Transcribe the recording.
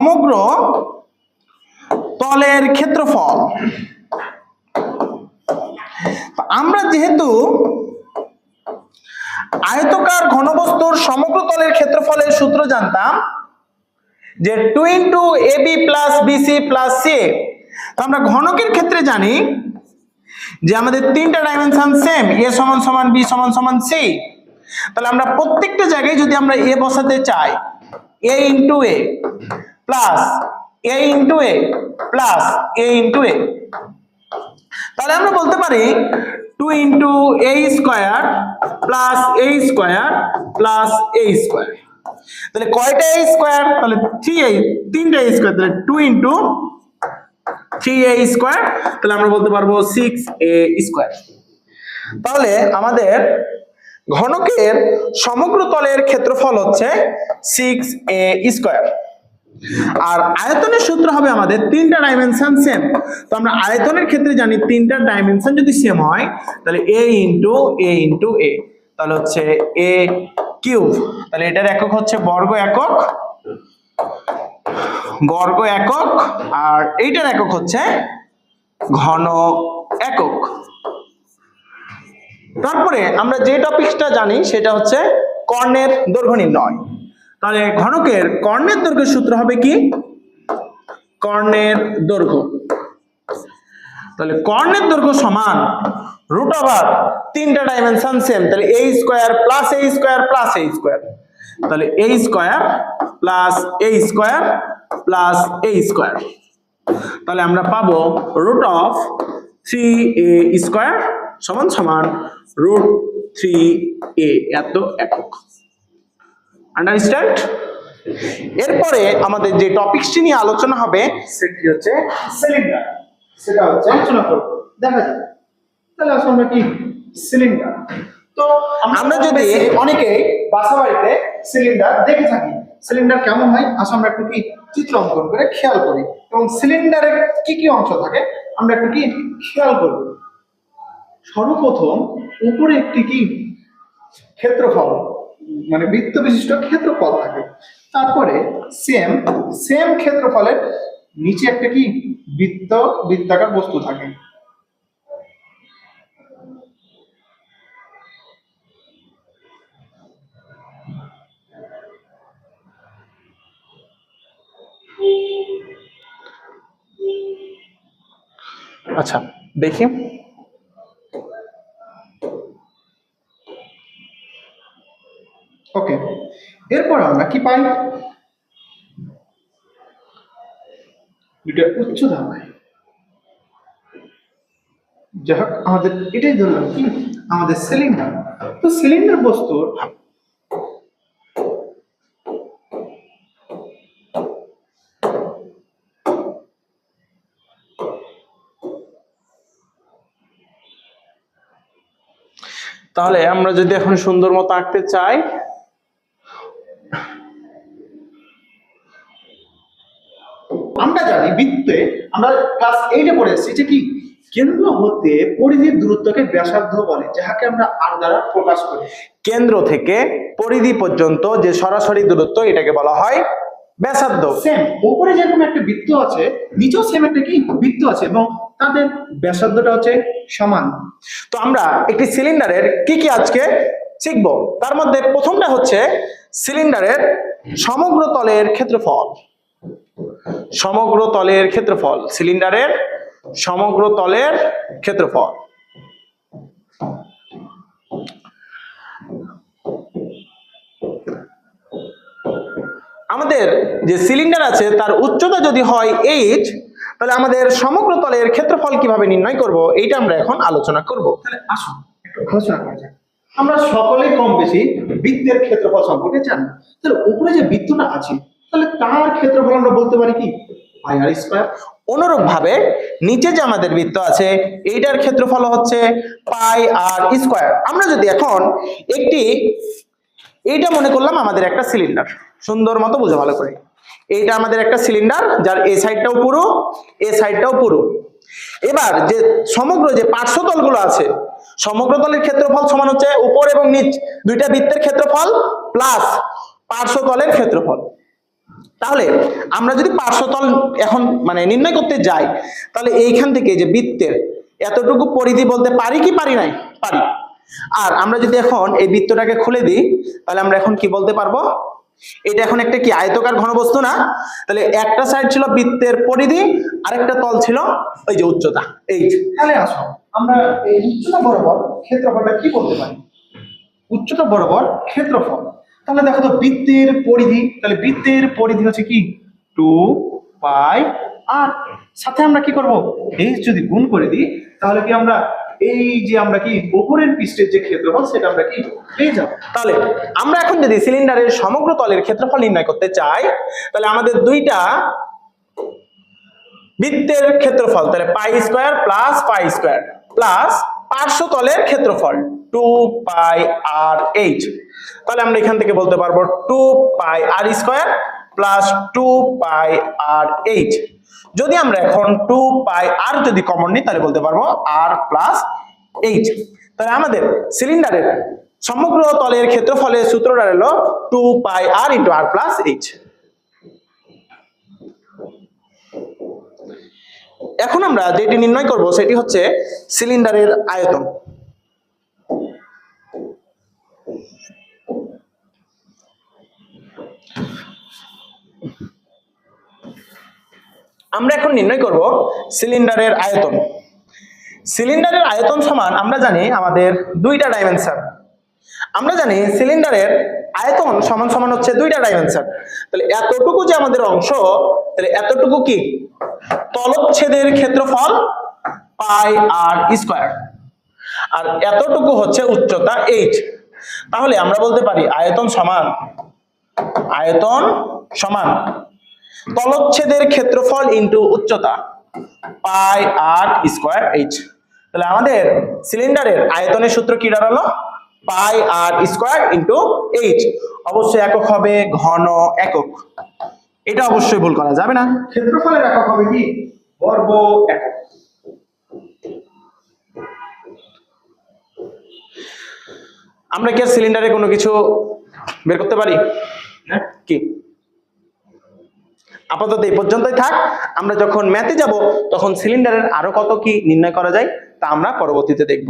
সমগ্র তলের ক্ষেত্রফল। আমরা যেহেতু আয়তকার ঘনবস্তুর সমগ্র তলের ক্ষেত্রফলের সূত্র জানতাম যে 2 into AB plus BC plus CA, তো আমরা ঘনকের ক্ষেত্রে জানি যে আমাদের তিনটা ডাইমেনশন সেম, A সমান সমান B সমান সমান C। তাহলে আমরা প্রত্যেকটা জায়গায় যদি আমরা A বসাতে চাই, A into A plus A into A plus A into A, তাহলে আমরা বলতে পারি 2 into A square plus A square plus A square. তাহলে কয়টা A স্কোয়ার? তাহলে 3A, তিনটা A স্কোয়ার, তাহলে 2 ইন্টু 3A স্কোয়ার, তাহলে আমরা বলতে পারবো 6A স্কোয়ার। তাহলে আমাদের ঘনকের সমগ্র তলের ক্ষেত্রফল হচ্ছে 6A স্কোয়ার। আর আয়তনের সূত্র হবে আমাদের তিনটা ডাইমেনশন সেম, তো আমরা আয়তনের ক্ষেত্রে জানি তিনটা ডাইমেনশন যদি সেম হয় তাহলে A into A into A, তাহলে হচ্ছে A কিউব। তাহলে এটার একক হচ্ছে বর্গ একক, বর্গ একক, আর এইটার একক হচ্ছে ঘন একক। তারপরে আমরা যে টপিকটা জানি সেটা হচ্ছে কর্ণের দৈর্ঘ্য নির্ণয়। তাহলে ঘনকের কর্ণের দৈর্ঘ্যের সূত্র হবে কি? কর্ণের দৈর্ঘ্য। তাহলে কর্ণের দৈর্ঘ্য সমান রুট ওভার তিনটা ডাইমেনশন সেম, তাহলে A square plus A square plus A square, তাহলে A square plus A square plus A square, তাহলে আমরা পাবো রুট অফ 3A স্কয়ার সমান সমান রুট 3A এত একক। আন্ডারস্ট্যান্ড? এরপরে আমাদের যে টপিকটি নিয়ে আলোচনা হবে সেটি হচ্ছে সিলিন্ডার। সেটা হচ্ছে আলোচনা করব, দেখা যাবে। তাহলে আসলে আমরা কি সিলিন্ডার, তো আমরা যদি অনেকে বাসাবাড়িতে সিলিন্ডার দেখে থাকি, সিলিন্ডার কেমন হয় আসলে আমরা একটু কি চিত্র অঙ্কন করে খেয়াল করি, এবং সিলিন্ডারের কি কি অংশ থাকে আমরা একটু কি খেয়াল করব। সর্বপ্রথম উপরে একটি কি ক্ষেত্রফল, মানে বৃত্ত বিশিষ্ট ক্ষেত্রফল থাকে, তারপরে সেম ক্ষেত্রফলের নিচে একটা কি বৃত্তাকার বস্তু থাকে। আচ্ছা দেখি, ওকে, এরপর আমরা কি পাই? এটা উচ্চতা পাই। যাই হোক, আমাদের এটাই ধরলাম কি আমাদের সিলিন্ডার। তো সিলিন্ডার বস্তুর তাহলে আমরা যদি এখন সুন্দর মতো আঁকতে চাই, আমরা জানি বৃত্তে আমরা ক্লাস 8 এ পড়েছি যে কি কেন্দ্র হতে পরিধির দূরত্বকে ব্যাসার্ধ বলে, যাহাকে আমরা আর দ্বারা প্রকাশ করি। কেন্দ্র থেকে পরিধি পর্যন্ত যে সরাসরি দূরত্ব এটাকে বলা হয় ব্যাসার্ধ। সেম উপরে যেরকম একটা বৃত্ত আছে, নিচেও সেম একটা কি বৃত্ত আছে, এবং তাদের ব্যাসার্ধটা হচ্ছে সমান। তো আমরা একটি সিলিন্ডারের কি কি আজকে শিখবো, তার মধ্যে প্রথমটা হচ্ছে সিলিন্ডারের সমগ্র তলের ক্ষেত্রফল। সমগ্র তলের ক্ষেত্রফল, সিলিন্ডারের সমগ্র তলের ক্ষেত্রফল। আমাদের যে সিলিন্ডার আছে তার উচ্চতা যদি হয় h, তাহলে আমাদের সমগ্র তলের ক্ষেত্রফল কিভাবে নির্ণয় করব এইটা আমরা এখন আলোচনা করব। তাহলে আসুন একটু আলোচনা করা যাক। আমরা সকলেই কম বেশি বৃত্তের ক্ষেত্রফল সম্পর্কে জানি। তাহলে উপরে যে বৃত্তটা আছে তাহলে তার ক্ষেত্রফল আমরা বলতে পারি কি পাই আর স্কয়ার। অনুরূপ ভাবে নিচে যে আমাদের বৃত্ত আছে এইটার ক্ষেত্রফল হচ্ছে পাই আর স্কয়ার। আমরা যদি এখন এইটা মনে করলাম আমাদের একটা সিলিন্ডার, সুন্দর মতো বুঝে ভালো করে, এইটা আমাদের একটা সিলিন্ডার যার এই সাইডটাও পুরো এই সাইডটাও পুরো। এবার যে সমগ্র যে পার্শ্বতলগুলো আছে, সমগ্র তলের ক্ষেত্রফল সমান হচ্ছে উপর এবং নিচ দুইটা বৃত্তের ক্ষেত্রফল প্লাস পার্শ্বতলের ক্ষেত্রফল। তাহলে আমরা যদি পার্শ্বতল এখন মানে নির্ণয় করতে যাই, তাহলে এইখান থেকে যে বৃত্তের এতটুকু পরিধি বলতে পারি কি পারি নাই? পারি। আর আমরা যদি এখন এই বৃত্তটাকে খুলে দিই, তাহলে আমরা এখন কি বলতে পারবো? এটা এখন একটা কি আয়তাকার ঘনবস্তু না? তাহলে একটা সাইড ছিল বৃত্তের পরিধি, আরেকটা তল ছিল ওই যে উচ্চতা। এই তাহলে আসো আমরা এই উচ্চতা বরাবর ক্ষেত্রফলটা কি বলতে পারি? উচ্চতা বরাবর ক্ষেত্রফল, তাহলে দেখো তো বৃত্তের পরিধি, তাহলে বৃত্তের পরিধি হচ্ছে কি 2 পাই আর সাথে আমরা কি করব, এই যদি গুণ করে দিই তাহলে কি আমরা এই যে আমরা কি উপরের পৃষ্ঠের যে ক্ষেত্রফল সেটা আমরা কি পেয়ে যাব। তাহলে আমরা এখন যদি সিলিন্ডারের সমগ্র তলের ক্ষেত্রফল নির্ণয় করতে চাই, তাহলে আমাদের দুইটা বৃত্তের ক্ষেত্রফল, তাহলে pi square plus pi square plus পার্শ্ব তলের ক্ষেত্রফল 2 পাই আর এইচ, তাহলে আমরা এখান থেকে বলতে পারবো 2 পাই আর স্কয়ার প্লাস 2 পাই আর এইচ। যদি আমরা এখন 2 পাই আর যদি কমন নিই, তাহলে বলতে পারবো আর প্লাস এইচ। তাহলে আমাদের সিলিন্ডারের সমগ্র তলের ক্ষেত্রফলের সূত্রটা হলো 2 পাই আর ইন্টু আর প্লাস এইচ। এখন আমরা যেটি নির্ণয় করব সেটি হচ্ছে সিলিন্ডারের আয়তন। আমরা এখন নির্ণয় করব সিলিন্ডারের আয়তন। সিলিন্ডারের আয়তন সমান আমরা জানি আমাদের দুইটা ডাইমেনশন। আমরা জানি সিলিন্ডারের আয়তন সমান সমান হচ্ছে দুইটা ডাইমেনশন। তাহলে এতটুকু যে আমাদের অংশ, তাহলে এতটুকু কি তলচ্ছেদের ক্ষেত্রফল পাই আর স্কয়ার, আর এতটুকু হচ্ছে উচ্চতা এইচ। তাহলে আমরা বলতে পারি আয়তন সমান তলচ্ছেদের ক্ষেত্রফল ইনটু উচ্চতা পাই আর স্কয়ার এইচ। তাহলে আমাদের সিলিন্ডারের আয়তনের সূত্র কি দাঁড়ালো? পাই আর স্কয়ার ইনটু এইচ। অবশ্যই একক হবে ঘন একক, এটা অবশ্যই ভুল করা যাবে না। ক্ষেত্রফলের একক হবে কি বর্গ একক। আমরা কি আর সিলিন্ডারে কোনো কিছু বের করতে পারি? হ্যাঁ কি আপাতত এই পর্যন্তই থাক। আমরা যখন ম্যাথে যাব তখন সিলিন্ডারের আরো কত কি নির্ণয় করা যায় তা আমরা পরবর্তীতে দেখব।